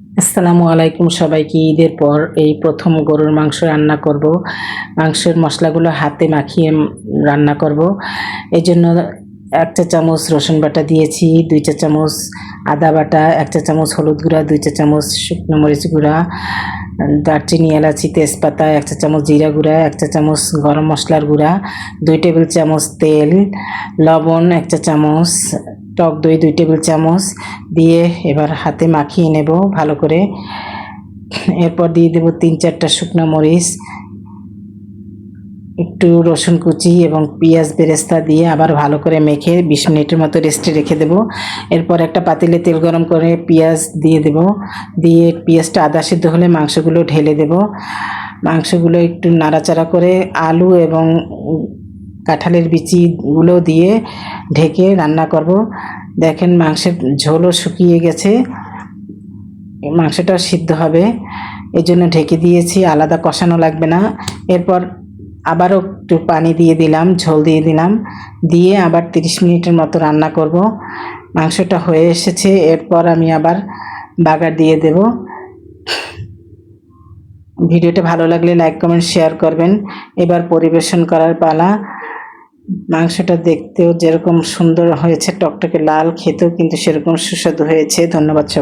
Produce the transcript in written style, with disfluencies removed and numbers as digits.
আসসালামু আলাইকুম সবাইকে। ঈদের পর এই প্রথম গরুর মাংস রান্না করব। মাংসের মশলাগুলো হাতে মাখিয়ে রান্না করব। এই জন্য 1 চা চামচ রসুন বাটা দিয়েছি, 2 চা চামচ আদা বাটা, 1 চা চামচ হলুদ গুঁড়া, 2 চা চামচ শুকনো মরিচ গুঁড়া, দারচিনি, এলাচি, তেজপাতা, 1 চা চামচ জিরা গুঁড়া, 1 চা চামচ গরম মশলার গুঁড়া, 2 টেবিল চামচ তেল, লবণ 1 চা চামচ, টক দই 2 টেবিল চামচ দিয়ে এবার হাতে মাখিয়ে নেব ভালো করে। এরপর দিয়ে দেব 3-4টা শুকনো মরিচ, একটু রসুন কুচি এবং পেঁয়াজ বেরেস্তা দিয়ে আবার ভালো করে মেখে 20 মিনিটের মতো রেস্টে রেখে দেব। এরপর একটা পাতিলে তেল গরম করে পেঁয়াজ দিয়ে দেব, দিয়ে পেঁয়াজটা আধা সিদ্ধ হলে মাংসগুলো ঢেলে দেব। মাংসগুলো একটু নাড়াচাড়া করে আলু এবং কাঁঠালের বিচিগুলো দিয়ে ঢেকে রান্না করব। দেখেন মাংসের ঝোলও শুকিয়ে গেছে, মাংসটা সিদ্ধ হবে, এই জন্য ঢেকে দিয়েছি, আলাদা কষানো লাগবে না। এরপর আবারও একটু পানি দিয়ে দিলাম, ঝোল দিয়ে দিলাম, দিয়ে আবার 30 মিনিটের মতো রান্না করব। মাংসটা হয়ে এসেছে, এরপর আমি আবার বাগার দিয়ে দেব। ভিডিওটা ভালো লাগলে লাইক কমেন্ট শেয়ার করবেন। এবার পরিবেশন করার পালা। মাংসটা দেখতেও যেরকম সুন্দর হয়েছে, টকটকে লাল, খেতেও কিন্তু সেরকম সুস্বাদু হয়েছে। ধন্যবাদ সবাই।